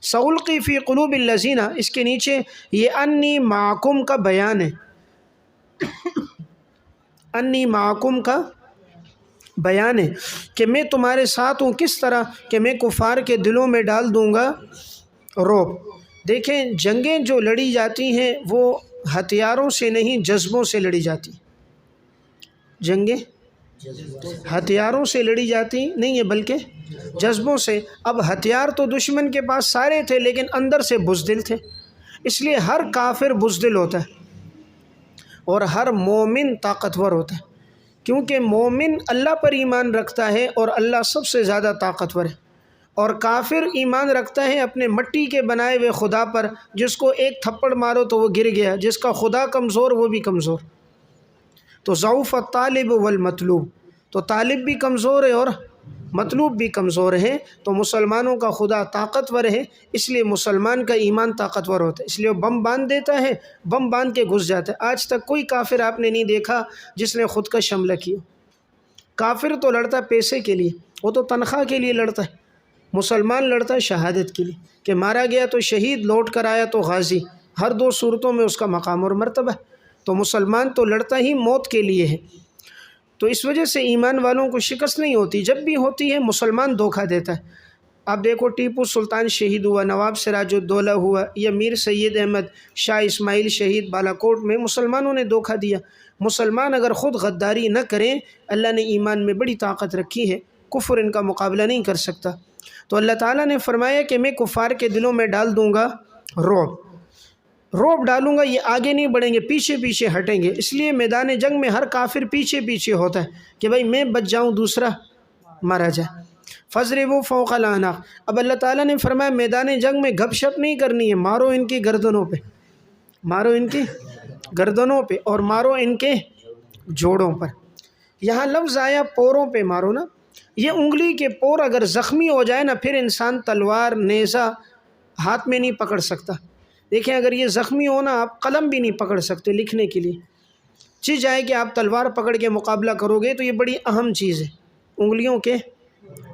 S1: سألقی فی قلوب الذین، اس کے نیچے یہ انی معکم کا بیان ہے، انی معکم کا بیان ہے کہ میں تمہارے ساتھ ہوں، کس طرح کہ میں کفار کے دلوں میں ڈال دوں گا رعب۔ دیکھیں جنگیں جو لڑی جاتی ہیں وہ ہتھیاروں سے نہیں جذبوں سے لڑی جاتی، جنگیں ہتھیاروں سے لڑی جاتی نہیں ہے بلکہ جذبوں سے۔ اب ہتھیار تو دشمن کے پاس سارے تھے لیکن اندر سے بزدل تھے، اس لیے ہر کافر بزدل ہوتا ہے اور ہر مومن طاقتور ہوتا ہے، کیونکہ مومن اللہ پر ایمان رکھتا ہے اور اللہ سب سے زیادہ طاقتور ہے، اور کافر ایمان رکھتا ہے اپنے مٹی کے بنائے ہوئے خدا پر، جس کو ایک تھپڑ مارو تو وہ گر گیا، جس کا خدا کمزور وہ بھی کمزور۔ تو ضعف الطالب والمطلوب، تو طالب بھی کمزور ہے اور مطلوب بھی کمزور ہے، تو مسلمانوں کا خدا طاقتور ہے، اس لیے مسلمان کا ایمان طاقتور ہوتا ہے، اس لیے وہ بم باندھ دیتا ہے، بم باندھ کے گھس جاتا ہے۔ آج تک کوئی کافر آپ نے نہیں دیکھا جس نے خود کا حملہ کیا۔ کافر تو لڑتا پیسے کے لیے، وہ تو تنخواہ کے لیے لڑتا ہے، مسلمان لڑتا ہے شہادت کے لیے، کہ مارا گیا تو شہید، لوٹ کر آیا تو غازی، ہر دو صورتوں میں اس کا مقام اور مرتبہ ہے۔ تو مسلمان تو لڑتا ہی موت کے لیے ہے، تو اس وجہ سے ایمان والوں کو شکست نہیں ہوتی، جب بھی ہوتی ہے مسلمان دھوکہ دیتا ہے۔ آپ دیکھو ٹیپو سلطان شہید ہوا، نواب سراج الدولہ ہوا، یا میر سید احمد شاہ اسماعیل شہید بالا کوٹ میں، مسلمانوں نے دھوکہ دیا۔ مسلمان اگر خود غداری نہ کریں، اللہ نے ایمان میں بڑی طاقت رکھی ہے، کفر ان کا مقابلہ نہیں کر سکتا۔ تو اللہ تعالیٰ نے فرمایا کہ میں کفار کے دلوں میں ڈال دوں گا رعب ڈالوں گا، یہ آگے نہیں بڑھیں گے، پیچھے پیچھے ہٹیں گے۔ اس لیے میدان جنگ میں ہر کافر پیچھے پیچھے ہوتا ہے کہ بھائی میں بچ جاؤں دوسرا مارا جائے۔ فَاضْرِبُوا فَوْقَ الْأَعْنَاقِ، اب اللہ تعالیٰ نے فرمایا میدان جنگ میں گپ شپ نہیں کرنی ہے، مارو ان کی گردنوں پہ، مارو ان کی گردنوں پہ، اور مارو ان کے جوڑوں پر۔ یہاں لفظ آیا پوروں پہ مارو نا، یہ انگلی کے پور اگر زخمی ہو جائے نا، پھر انسان تلوار نیزہ ہاتھ میں نہیں پکڑ سکتا۔ دیکھیں اگر یہ زخمی ہو نا، آپ قلم بھی نہیں پکڑ سکتے لکھنے کے لیے، چیز جائے کہ آپ تلوار پکڑ کے مقابلہ کرو گے، تو یہ بڑی اہم چیز ہے، انگلیوں کے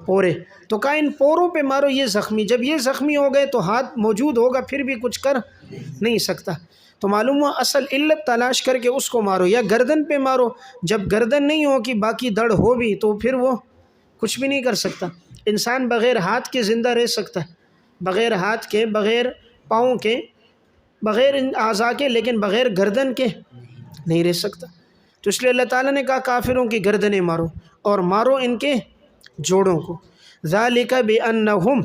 S1: پورے۔ تو کہا ان پوروں پہ مارو، یہ زخمی، جب یہ زخمی ہو گئے تو ہاتھ موجود ہوگا پھر بھی کچھ کر نہیں سکتا، تو معلوم ہوا اصل علت تلاش کر کے اس کو مارو، یا گردن پہ مارو، جب گردن نہیں ہو کہ باقی دڑ ہو بھی تو پھر وہ کچھ بھی نہیں کر سکتا۔ انسان بغیر ہاتھ کے زندہ رہ سکتا ہے، بغیر ہاتھ کے، بغیر پاؤں کے، بغیر ان اعضاء کے، لیکن بغیر گردن کے نہیں رہ سکتا۔ تو اس لیے اللہ تعالیٰ نے کہا کافروں کی گردنیں مارو، اور مارو ان کے جوڑوں کو۔ ذالک بأنہم،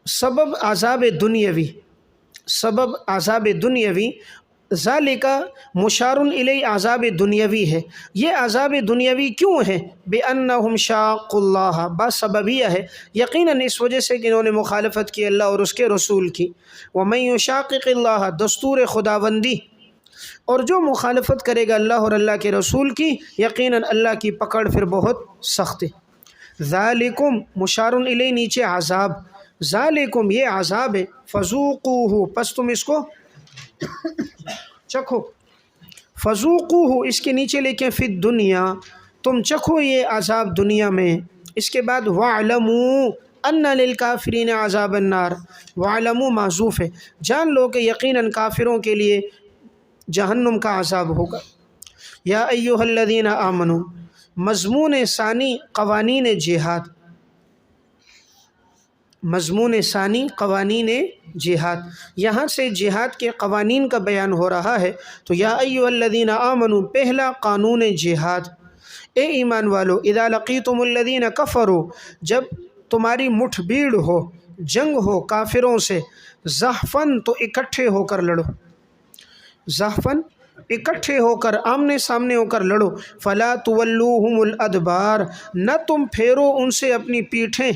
S1: سبب عذاب دنیاوی، سبب عذاب دنیاوی، ذالک مشار الی عذاب دنیاوی ہے۔ یہ عذاب دنیاوی کیوں ہے؟ بأنہم شاقوا اللہ، بسببیہ ہے، یقیناً اس وجہ سے کہ انہوں نے مخالفت کی اللہ اور اس کے رسول کی۔ ومن یشاقق اللہ، دستور خداوندی، اور جو مخالفت کرے گا اللہ اور اللہ کے رسول کی، یقیناً اللہ کی پکڑ پھر بہت سخت ہے۔ ذالکم مشار الی، نیچے عذاب، ذالکم یہ عذاب ہے، فذوقوہ پس تم اس کو چکھو، فذوقوہ اس کے نیچے لکھیں فی الدنیا، تم چکھو یہ عذاب دنیا میں۔ اس کے بعد وَاعْلَمُوا أَنَّ لِلْكَافِرِينَ عَذَابَ النَّارِ، وَاعْلَمُوا معذوف ہے، جان لو کہ یقیناً کافروں کے لیے جہنم کا عذاب ہوگا۔ یا ایہا الذین آمنوا، مضمون ثانی قوانین جہاد۔ مضمون ثانی قوانین جہاد، یہاں سے جہاد کے قوانین کا بیان ہو رہا ہے۔ تو یا ایھا الذین آمنوا، پہلا قانون جہاد، اے ایمان والو، اذا لقیتم الذین کفروا، جب تمہاری مٹھ بھیڑ ہو، جنگ ہو کافروں سے، زحفاً تو اکٹھے ہو کر لڑو، زحفاً اکٹھے ہو کر آمنے سامنے ہو کر لڑو، فلا تولوہم الادبار، نہ تم پھیرو ان سے اپنی پیٹھیں،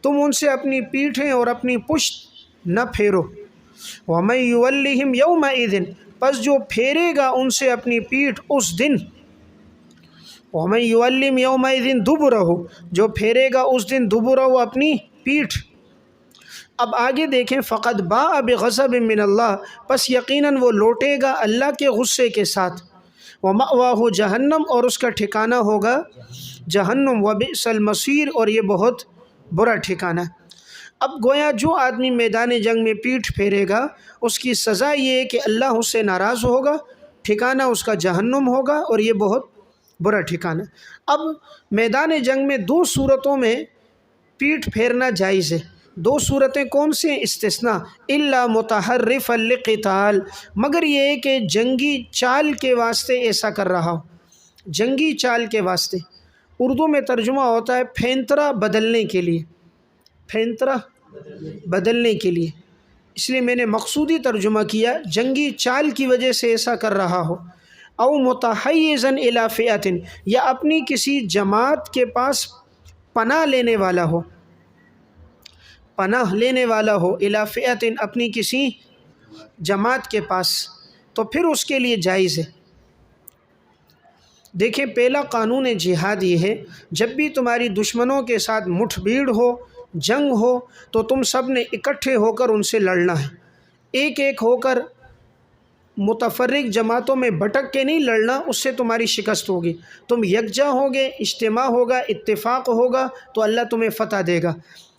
S1: تم ان سے اپنی پیٹھیں اور اپنی پشت نہ پھیرو، وَمَن يُوَلِّهِمْ يَوْمَئِذٍ، پس جو پھیرے گا ان سے اپنی پیٹھ اس دن، وَمَن يُوَلِّهِمْ يَوْمَئِذٍ دُبُرَهُ، جو پھیرے گا اس دن دبرہ اپنی پیٹھ۔ اب آگے دیکھیں، فقد باء بغضب من اللہ، پس یقیناً وہ لوٹے گا اللہ کے غصے کے ساتھ، ومأواہ جہنم، اور اس کا ٹھکانہ ہوگا جہنم، وبئس المصیر، اور یہ بہت برا ٹھکانہ ہے۔ اب گویا جو آدمی میدان جنگ میں پیٹھ پھیرے گا اس کی سزا یہ ہے کہ اللہ اس سے ناراض ہوگا، ٹھکانہ اس کا جہنم ہوگا، اور یہ بہت برا ٹھکانہ۔ اب میدان جنگ میں دو صورتوں میں پیٹھ پھیرنا جائز ہے، دو صورتیں کون سی ہیں؟ استثناء، الا متحرفا لقتال، مگر یہ ہے کہ جنگی چال کے واسطے ایسا کر رہا ہو، جنگی چال کے واسطے، اردو میں ترجمہ ہوتا ہے پھینترا بدلنے کے لیے، پھینترا بدلنے کے لیے، اس لیے میں نے مقصودی ترجمہ کیا، جنگی چال کی وجہ سے ایسا کر رہا ہو، او متحیزا الی فئۃ، یا اپنی کسی جماعت کے پاس پناہ لینے والا ہو، پناہ لینے والا ہو، الی فئۃ، اپنی کسی جماعت کے پاس، تو پھر اس کے لیے جائز ہے۔ دیکھیں، پہلا قانون جہاد یہ ہے، جب بھی تمہاری دشمنوں کے ساتھ مٹھ بھیڑ ہو، جنگ ہو، تو تم سب نے اکٹھے ہو کر ان سے لڑنا ہے، ایک ایک ہو کر متفرق جماعتوں میں بھٹک کے نہیں لڑنا، اس سے تمہاری شکست ہوگی۔ تم یکجا ہوگے، اجتماع ہوگا، اتفاق ہوگا تو اللہ تمہیں فتح دے گا،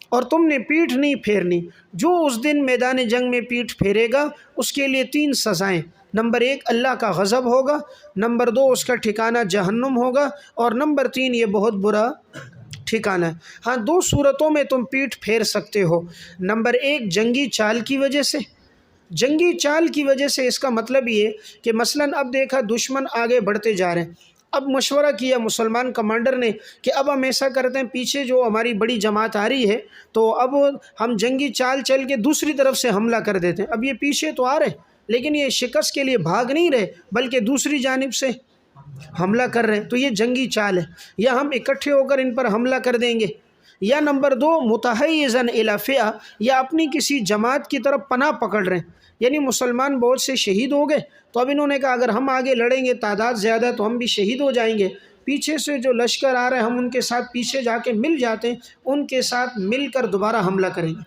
S1: اور تم نے پیٹھ نہیں پھیرنی۔ جو اس دن میدان جنگ میں پیٹھ پھیرے گا اس کے لیے 3 سزائیں، نمبر 1 اللہ کا غضب ہوگا، نمبر 2 اس کا ٹھکانہ جہنم ہوگا، اور نمبر 3 یہ بہت برا ٹھکانہ ہے۔ ہاں، 2 صورتوں میں تم پیٹھ پھیر سکتے ہو، نمبر 1 جنگی چال کی وجہ سے، جنگی چال کی وجہ سے اس کا مطلب یہ کہ مثلاً اب دیکھا دشمن آگے بڑھتے جا رہے ہیں، اب مشورہ کیا مسلمان کمانڈر نے کہ اب ہم ایسا کرتے ہیں، پیچھے جو ہماری بڑی جماعت آ رہی ہے تو اب ہم جنگی چال چل کے دوسری طرف سے حملہ کر دیتے ہیں۔ اب یہ پیچھے تو آ رہے لیکن یہ شکست کے لیے بھاگ نہیں رہے بلکہ دوسری جانب سے حملہ کر رہے ہیں، تو یہ جنگی چال ہے، یا ہم اکٹھے ہو کر ان پر حملہ کر دیں گے، یا نمبر 2 متحیزا الی فئہ، یا اپنی کسی جماعت کی طرف پناہ پکڑ رہے ہیں، یعنی مسلمان بہت سے شہید ہو گئے تو اب انہوں نے کہا اگر ہم آگے لڑیں گے تعداد زیادہ تو ہم بھی شہید ہو جائیں گے، پیچھے سے جو لشکر آ رہے ہیں ہم ان کے ساتھ پیچھے جا کے مل جاتے ہیں، ان کے ساتھ مل کر دوبارہ حملہ کریں گے۔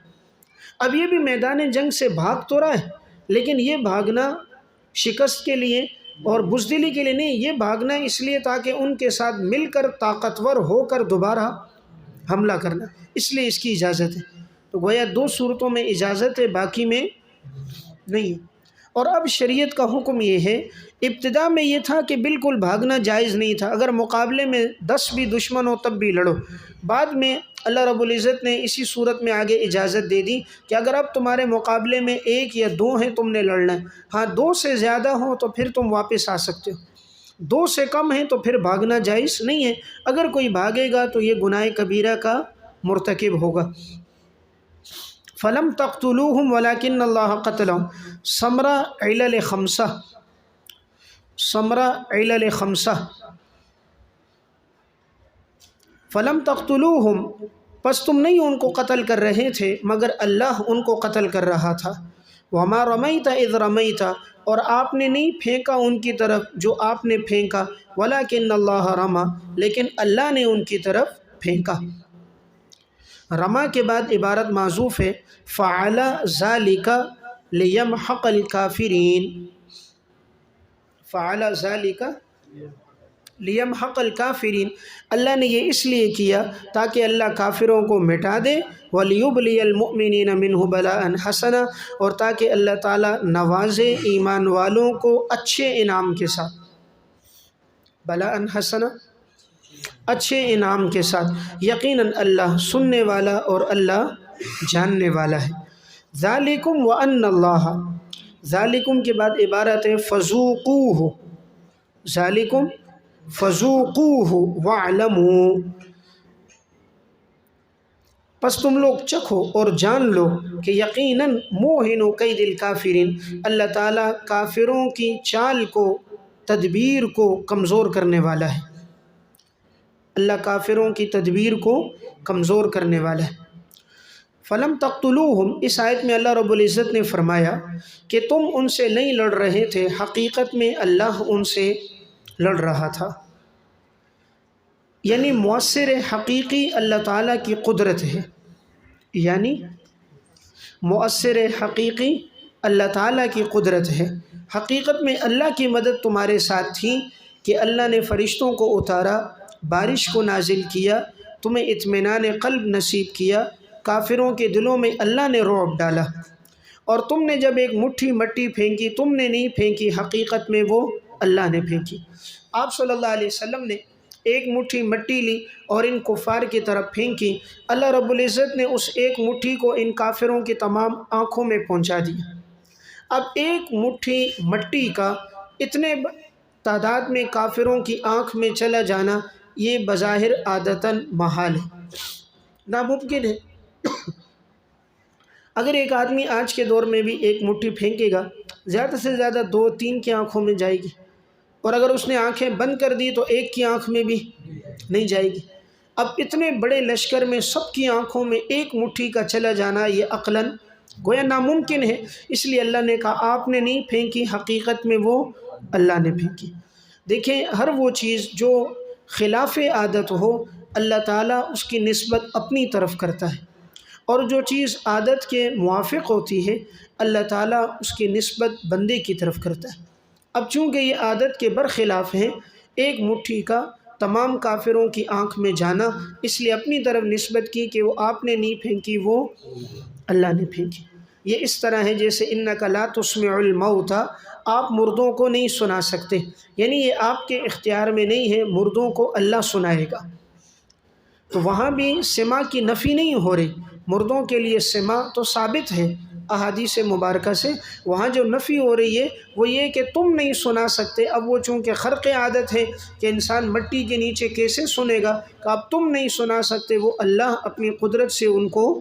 S1: اب یہ بھی میدان جنگ سے بھاگ تو رہا ہے، لیکن یہ بھاگنا شکست کے لیے اور بزدلی کے لیے نہیں، یہ بھاگنا اس لیے تاکہ ان کے ساتھ مل کر طاقتور ہو کر دوبارہ حملہ کرنا، اس لیے اس کی اجازت ہے۔ تو گویا 2 صورتوں میں اجازت ہے، باقی میں نہیں ہے۔ اور اب شریعت کا حکم یہ ہے، ابتدا میں یہ تھا کہ بالکل بھاگنا جائز نہیں تھا، اگر مقابلے میں 10 بھی دشمن ہو تب بھی لڑو، بعد میں اللہ رب العزت نے اسی صورت میں آگے اجازت دے دی کہ اگر اب تمہارے مقابلے میں 1 یا 2 ہیں تم نے لڑنا ہے، ہاں 2 سے زیادہ ہوں تو پھر تم واپس آ سکتے ہو، 2 سے کم ہیں تو پھر بھاگنا جائز نہیں ہے، اگر کوئی بھاگے گا تو یہ گناہ کبیرہ کا مرتکب ہوگا۔ فَلَمْ تَقْتُلُوهُمْ وَلَكِنَّ اللَّهَ قَتَلَهُمْ، ثمرہ علل 5، ثمرہ علل 5، فَلَمْ تَقْتُلُوهُمْ، پس تم نہیں ان کو قتل کر رہے تھے مگر اللہ ان کو قتل کر رہا تھا، وَمَا رَمَيْتَ إِذْ رَمَيْتَ، اور آپ نے نہیں پھینکا ان کی طرف جو آپ نے پھینکا، وَلَكِنَّ اللَّهَ رَمَى، لیکن اللہ نے ان کی طرف پھینکا۔ رما کے بعد عبارت معذوف ہے، فعل ذلك لیمحق الکافرین، فعل ذلك لیمحق الکافرین، اللہ نے یہ اس لیے کیا تاکہ اللہ کافروں کو مٹا دے، ولیبلی المؤمنین منہ بلاء حسنا، اور تاکہ اللہ تعالیٰ نوازے ایمان والوں کو اچھے انعام کے ساتھ، بلاء حسنا، اچھے انعام کے ساتھ، یقیناً اللہ سننے والا اور اللہ جاننے والا ہے۔ ذالکم وان اللہ، ذالکم کے بعد عبارت ہے فذوقوہ، ذالکم فذوقوہ واعلموا، پس تم لوگ چکھو اور جان لو کہ یقیناً موہن کید الکافرین، اللہ تعالیٰ کافروں کی چال کو، تدبیر کو کمزور کرنے والا ہے، اللہ کافروں کی تدبیر کو کمزور کرنے والا ہے۔ فلم تقتلوہم، اس آیت میں اللہ رب العزت نے فرمایا کہ تم ان سے نہیں لڑ رہے تھے، حقیقت میں اللہ ان سے لڑ رہا تھا، یعنی مؤثر حقیقی اللہ تعالیٰ کی قدرت ہے، یعنی مؤثر حقیقی اللہ تعالیٰ کی قدرت ہے۔ حقیقت میں اللہ کی مدد تمہارے ساتھ تھی کہ اللہ نے فرشتوں کو اتارا، بارش کو نازل کیا، تمہیں اطمینان قلب نصیب کیا، کافروں کے دلوں میں اللہ نے رعب ڈالا، اور تم نے جب ایک مٹھی مٹی پھینکی، تم نے نہیں پھینکی، حقیقت میں وہ اللہ نے پھینکی۔ آپ صلی اللہ علیہ وسلم نے ایک مٹھی مٹی لی اور ان کفار کی طرف پھینکی، اللہ رب العزت نے اس ایک مٹھی کو ان کافروں کی تمام آنکھوں میں پہنچا دیا۔ اب ایک مٹھی مٹی کا اتنے تعداد میں کافروں کی آنکھ میں چلا جانا، یہ بظاہر عادتاً محال ہے، ناممکن ہے۔ اگر ایک آدمی آج کے دور میں بھی ایک مٹھی پھینکے گا، زیادہ سے زیادہ 2-3 کی آنکھوں میں جائے گی، اور اگر اس نے آنکھیں بند کر دی تو ایک کی آنکھ میں بھی نہیں جائے گی۔ اب اتنے بڑے لشکر میں سب کی آنکھوں میں ایک مٹھی کا چلا جانا، یہ عقلاً گویا ناممکن ہے، اس لیے اللہ نے کہا آپ نے نہیں پھینکی، حقیقت میں وہ اللہ نے پھینکی۔ دیکھیں، ہر وہ چیز جو خلاف عادت ہو، اللہ تعالیٰ اس کی نسبت اپنی طرف کرتا ہے، اور جو چیز عادت کے موافق ہوتی ہے اللہ تعالیٰ اس کی نسبت بندے کی طرف کرتا ہے۔ اب چونکہ یہ عادت کے برخلاف ہے، ایک مٹھی کا تمام کافروں کی آنکھ میں جانا، اس لیے اپنی طرف نسبت کی کہ وہ آپ نے نہیں پھینکی، وہ اللہ نے پھینکی۔ یہ اس طرح ہے جیسے انک لا تسمع الموتى، آپ مردوں کو نہیں سنا سکتے، یعنی یہ آپ کے اختیار میں نہیں ہے، مردوں کو اللہ سنائے گا۔ تو وہاں بھی سماع کی نفی نہیں ہو رہی، مردوں کے لیے سماع تو ثابت ہے احادیث مبارکہ سے، وہاں جو نفی ہو رہی ہے وہ یہ کہ تم نہیں سنا سکتے۔ اب وہ چونکہ خرق عادت ہے کہ انسان مٹی کے نیچے کیسے سنے گا، کہ اب تم نہیں سنا سکتے، وہ اللہ اپنی قدرت سے ان کو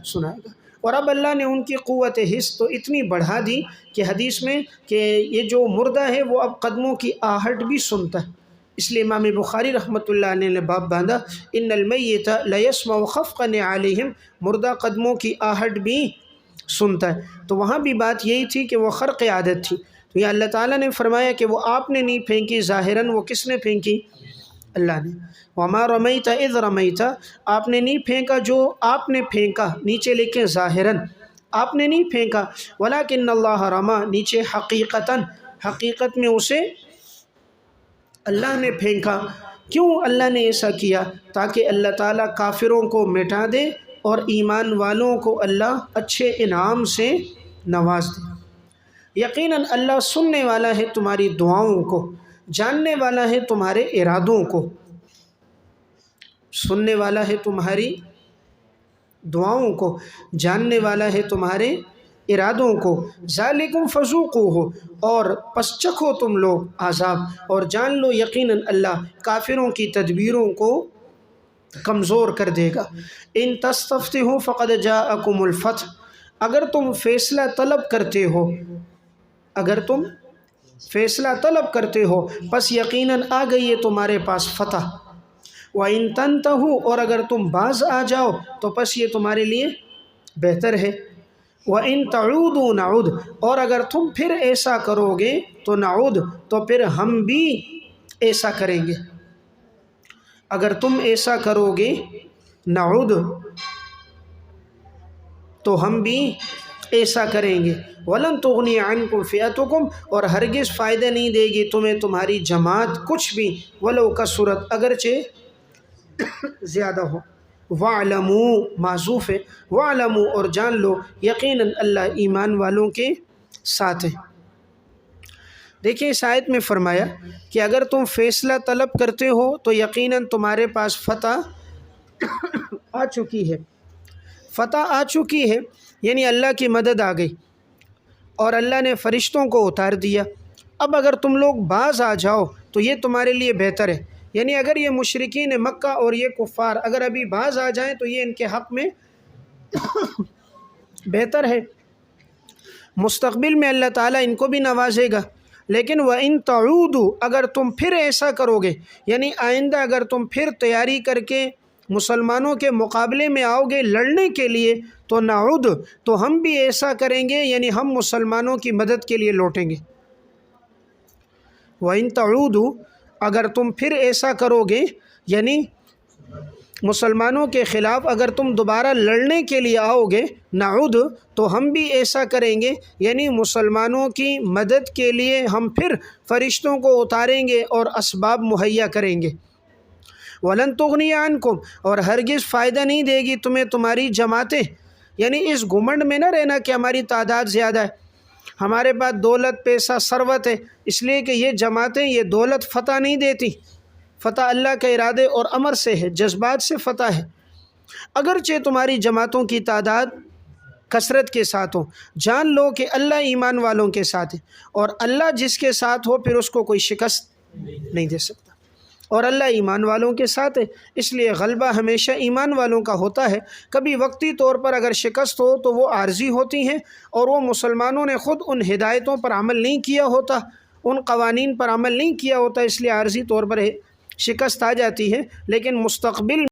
S1: سنائے گا۔ اور اب اللہ نے ان کی قوت حس تو اتنی بڑھا دی کہ حدیث میں کہ یہ جو مردہ ہے وہ اب قدموں کی آہٹ بھی سنتا ہے، اس لیے امام بخاری رحمۃ اللہ علیہ نے باب باندھا ان المیت لیسمع خفق نعالہم، مردہ قدموں کی آہٹ بھی سنتا ہے۔ تو وہاں بھی بات یہی تھی کہ وہ خرق عادت تھی، تو یہ اللہ تعالیٰ نے فرمایا کہ وہ آپ نے نہیں پھینکی، ظاہراً وہ کس نے پھینکی؟ اللہ نے۔ وما رمیت اذ رمیت، آپ نے نہیں پھینکا جو آپ نے پھینکا، نیچے لکھیں ظاہراً آپ نے نہیں پھینکا، ولکن اللہ رما، نیچے حقیقتاً، حقیقت میں اسے اللہ نے پھینکا۔ کیوں اللہ نے ایسا کیا؟ تاکہ اللہ تعالیٰ کافروں کو مٹا دے اور ایمان والوں کو اللہ اچھے انعام سے نواز دے۔ یقیناً اللہ سننے والا ہے تمہاری دعاؤں کو، جاننے والا ہے تمہارے ارادوں کو، سننے والا ہے تمہاری دعاؤں کو، جاننے والا ہے تمہارے ارادوں کو۔ ذالکم فذوقوہ، اور پس چکھو تم لوگ عذاب، اور جان لو یقیناً اللہ کافروں کی تدبیروں کو کمزور کر دے گا۔ ان تستفتحوا فقد جاءکم الفتح، اگر تم فیصلہ طلب کرتے ہو، اگر تم فیصلہ طلب کرتے ہو پس یقیناً آ گئی ہے تمہارے پاس فتح۔ وَإِن تَنْتَهُوا، اور اگر تم باز آ جاؤ تو پس یہ تمہارے لیے بہتر ہے۔ وَإِن تَعُودُوا نَعُودْ، اور اگر تم پھر ایسا کرو گے تو نعود، تو پھر ہم بھی ایسا کریں گے، اگر تم ایسا کرو گے نعود تو ہم بھی ایسا کریں گے۔ وَلَن تُغْنِيَ عَنْكُمْ فِئَتُكُمْ، اور ہرگز فائدہ نہیں دے گی تمہیں تمہاری جماعت کچھ بھی، وَلَوْ كَثُرَتْ، اگرچہ زیادہ ہو۔ وَاعْلَمُوا، معذوف ہے، وَاعْلَمُوا، اور جان لو یقیناً اللہ ایمان والوں کے ساتھ ہے۔ دیکھیں اس آیت میں فرمایا کہ اگر تم فیصلہ طلب کرتے ہو تو یقیناً تمہارے پاس فتح آ چکی ہے۔ فتح آ چکی ہے، یعنی اللہ کی مدد آ گئی اور اللہ نے فرشتوں کو اتار دیا۔ اب اگر تم لوگ باز آ جاؤ تو یہ تمہارے لیے بہتر ہے، یعنی اگر یہ مشرکین مکہ اور یہ کفار اگر ابھی باز آ جائیں تو یہ ان کے حق میں بہتر ہے، مستقبل میں اللہ تعالیٰ ان کو بھی نوازے گا۔ لیکن وَإِن تَعُودُوا، اگر تم پھر ایسا کرو گے، یعنی آئندہ اگر تم پھر تیاری کر کے مسلمانوں کے مقابلے میں آؤ گے لڑنے کے لیے تو نعود، تو ہم بھی ایسا کریں گے، یعنی ہم مسلمانوں کی مدد کے لیے لوٹیں گے۔ وَإِن تَعُودُوا، اگر تم پھر ایسا کرو گے، یعنی مسلمانوں کے خلاف اگر تم دوبارہ لڑنے کے لیے آؤ گے، نعود، تو ہم بھی ایسا کریں گے، یعنی مسلمانوں کی مدد کے لیے ہم پھر فرشتوں کو اتاریں گے اور اسباب مہیا کریں گے۔ وَلَن تُغْنِيَ عَنْكُمْ، اور ہرگز فائدہ نہیں دے گی تمہیں تمہاری جماعتیں، یعنی اس گھمنڈ میں نہ رہنا کہ ہماری تعداد زیادہ ہے، ہمارے پاس دولت پیسہ ثروت ہے، اس لیے کہ یہ جماعتیں یہ دولت فتح نہیں دیتی، فتح اللہ کے ارادے اور امر سے ہے، جذبات سے فتح ہے۔ اگرچہ تمہاری جماعتوں کی تعداد کثرت کے ساتھ ہو، جان لو کہ اللہ ایمان والوں کے ساتھ ہے، اور اللہ جس کے ساتھ ہو پھر اس کو کوئی شکست نہیں دے سکتا، اور اللہ ایمان والوں کے ساتھ ہے، اس لیے غلبہ ہمیشہ ایمان والوں کا ہوتا ہے۔ کبھی وقتی طور پر اگر شکست ہو تو وہ عارضی ہوتی ہیں، اور وہ مسلمانوں نے خود ان ہدایتوں پر عمل نہیں کیا ہوتا، ان قوانین پر عمل نہیں کیا ہوتا، اس لیے عارضی طور پر شکست آ جاتی ہے، لیکن مستقبل